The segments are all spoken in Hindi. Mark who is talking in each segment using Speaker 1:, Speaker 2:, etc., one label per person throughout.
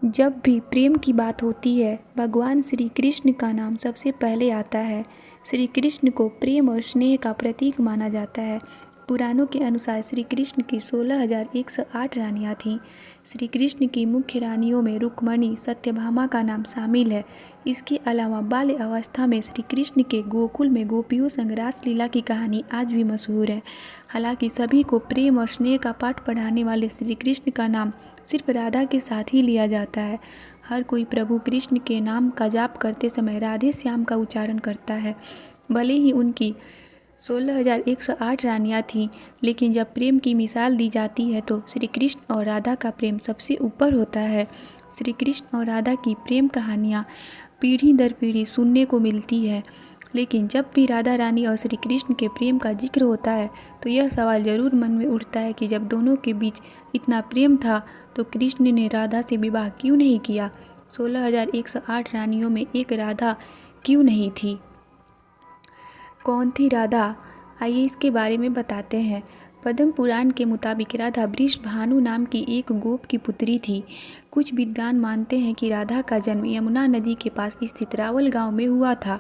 Speaker 1: जब भी प्रेम की बात होती है, भगवान श्री कृष्ण का नाम सबसे पहले आता है। श्री कृष्ण को प्रेम और स्नेह का प्रतीक माना जाता है। पुराणों के अनुसार श्री कृष्ण की 16,108 रानियाँ थीं। श्री कृष्ण की मुख्य रानियों में रुक्मणी, सत्यभामा का नाम शामिल है। इसके अलावा बाल्य अवस्था में श्री कृष्ण के गोकुल में गोपियों संग रासलीला की कहानी आज भी मशहूर है। हालांकि सभी को प्रेम और स्नेह का पाठ पढ़ाने वाले श्री कृष्ण का नाम सिर्फ राधा के साथ ही लिया जाता है। हर कोई प्रभु कृष्ण के नाम का जाप करते समय राधे श्याम का उच्चारण करता है। भले ही उनकी 16,108 रानियाँ थीं, लेकिन जब प्रेम की मिसाल दी जाती है तो श्री कृष्ण और राधा का प्रेम सबसे ऊपर होता है। श्री कृष्ण और राधा की प्रेम कहानियाँ पीढ़ी दर पीढ़ी सुनने को मिलती है, लेकिन जब भी राधा रानी और श्री कृष्ण के प्रेम का जिक्र होता है तो यह सवाल जरूर मन में उठता है कि जब दोनों के बीच इतना प्रेम था तो कृष्ण ने राधा से विवाह क्यों नहीं किया। 16,108 रानियों में एक राधा क्यों नहीं थी? कौन थी राधा? आइए इसके बारे में बताते हैं। पद्म पुराण के मुताबिक राधा वृषभानु नाम की एक गोप की पुत्री थी। कुछ विद्वान मानते हैं कि राधा का जन्म यमुना नदी के पास स्थित रावल गांव में हुआ था।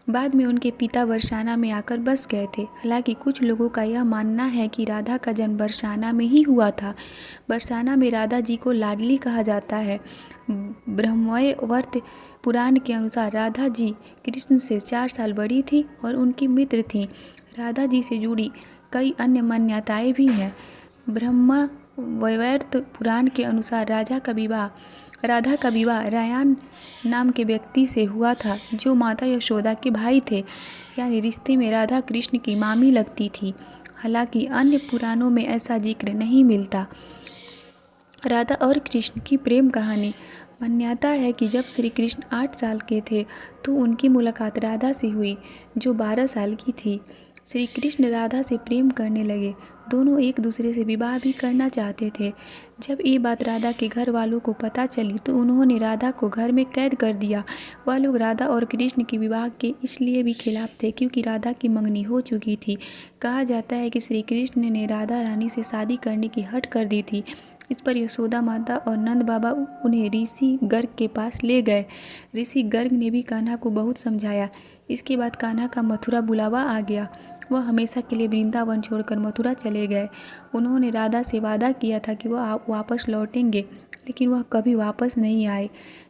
Speaker 1: बाद में उनके पिता बरसाना में आकर बस गए थे। हालांकि कुछ लोगों का यह मानना है कि राधा का जन्म बरसाना में ही हुआ था। बरसाना में राधा जी को लाडली कहा जाता है। ब्रह्मवैवर्त पुराण के अनुसार राधा जी कृष्ण से 4 साल बड़ी थी और उनकी मित्र थीं। राधा जी से जुड़ी कई अन्य मान्यताएं भी हैं। ब्रह्मवैवर्त पुराण के अनुसार राधा का विवाह रायन नाम के व्यक्ति से हुआ था, जो माता यशोदा के भाई थे, यानी रिश्ते में राधा कृष्ण की मामी लगती थी। हालांकि अन्य पुराणों में ऐसा जिक्र नहीं मिलता। राधा और कृष्ण की प्रेम कहानी। मान्यता है कि जब श्री कृष्ण 8 साल के थे तो उनकी मुलाकात राधा से हुई, जो 12 साल की थी। श्री कृष्ण राधा से प्रेम करने लगे। दोनों एक दूसरे से विवाह भी करना चाहते थे। जब ये बात राधा के घर वालों को पता चली तो उन्होंने राधा को घर में कैद कर दिया। वह लोग राधा और कृष्ण के विवाह के इसलिए भी खिलाफ थे क्योंकि राधा की मंगनी हो चुकी थी। कहा जाता है कि श्री कृष्ण ने राधा रानी से शादी करने की हट कर दी थी। इस पर यशोदा माता और नंद बाबा उन्हें ऋषि गर्ग के पास ले गए। ऋषि गर्ग ने भी कान्हा को बहुत समझाया। इसके बाद कान्हा का मथुरा बुलावा आ गया। वह हमेशा के लिए वृंदावन छोड़कर मथुरा चले गए। उन्होंने राधा से वादा किया था कि वह वापस लौटेंगे, लेकिन वह कभी वापस नहीं आए।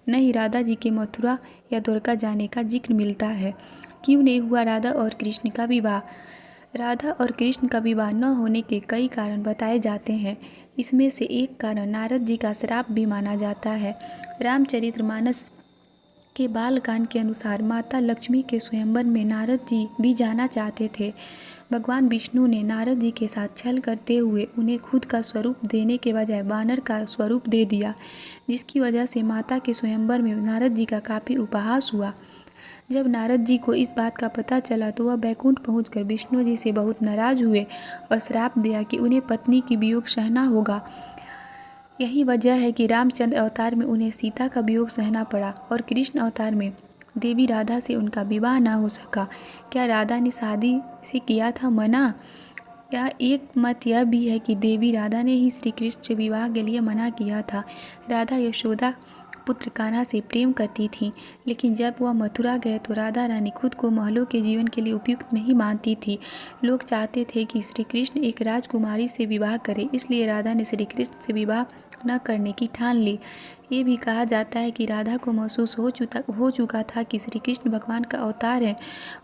Speaker 1: न ही राधा जी के मथुरा या द्वारका जाने का जिक्र मिलता है। क्यों नहीं हुआ राधा और कृष्ण का विवाह? राधा और कृष्ण का विवाह न होने के कई कारण बताए जाते हैं। इसमें से एक कारण नारद जी का श्राप भी माना जाता है। रामचरितमानस के बालकांड के अनुसार माता लक्ष्मी के स्वयंवर में नारद जी भी जाना चाहते थे। भगवान विष्णु ने नारद जी के साथ छल करते हुए उन्हें खुद का स्वरूप देने के बजाय वानर का स्वरूप दे दिया, जिसकी वजह से माता के स्वयंवर में नारद जी का काफ़ी उपहास हुआ। जब नारद जी को इस बात का पता चला तो वह बैकुंठ पहुंचकर विष्णु जी से बहुत नाराज हुए और श्राप दिया कि उन्हें पत्नी की वियोग सहना होगा। यही वजह है कि रामचंद्र अवतार में उन्हें सीता का वियोग सहना पड़ा और कृष्ण अवतार में देवी राधा से उनका विवाह ना हो सका। क्या राधा ने शादी से किया था मना? या एक मत यह भी है कि देवी राधा ने ही श्री कृष्ण से विवाह के लिए मना किया था। राधा यशोदा पुत्र कान्हा से प्रेम करती थीं, लेकिन जब वह मथुरा गए तो राधा रानी खुद को महलों के जीवन के लिए उपयुक्त नहीं मानती थी। लोग चाहते थे कि श्री कृष्ण एक राजकुमारी से विवाह करें, इसलिए राधा ने श्री कृष्ण से विवाह न करने की ठान ली। ये भी कहा जाता है कि राधा को महसूस हो चुका था कि श्री कृष्ण भगवान का अवतार है।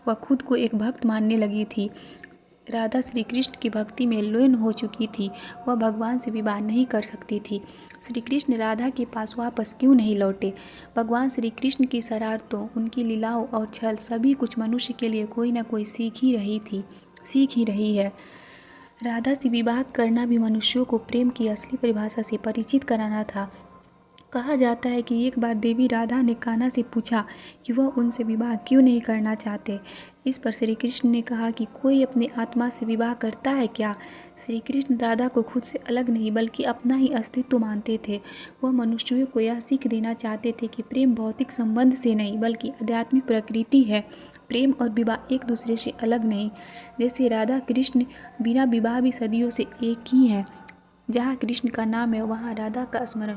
Speaker 1: वह खुद को एक भक्त मानने लगी थी। राधा श्री कृष्ण की भक्ति में लीन हो चुकी थी। वह भगवान से विवाह नहीं कर सकती थी। श्री कृष्ण राधा के पास वापस क्यों नहीं लौटे? भगवान श्री कृष्ण की शरारतों, उनकी लीलाओं और छल सभी कुछ मनुष्य के लिए कोई न कोई सीख ही रही है। राधा से विवाह करना भी मनुष्यों को प्रेम की असली परिभाषा से परिचित कराना था। कहा जाता है कि एक बार देवी राधा ने कान्हा से पूछा कि वह उनसे विवाह क्यों नहीं करना चाहते। इस पर श्री कृष्ण ने कहा कि कोई अपनी आत्मा से विवाह करता है क्या? श्री कृष्ण राधा को खुद से अलग नहीं बल्कि अपना ही अस्तित्व मानते थे। वह मनुष्यों को यह सीख देना चाहते थे कि प्रेम भौतिक संबंध से नहीं बल्कि आध्यात्मिक प्रकृति है। प्रेम और विवाह एक दूसरे से अलग नहीं। जैसे राधा कृष्ण बिना विवाह भी सदियों से एक ही हैं। जहाँ कृष्ण का नाम है वहाँ राधा का स्मरण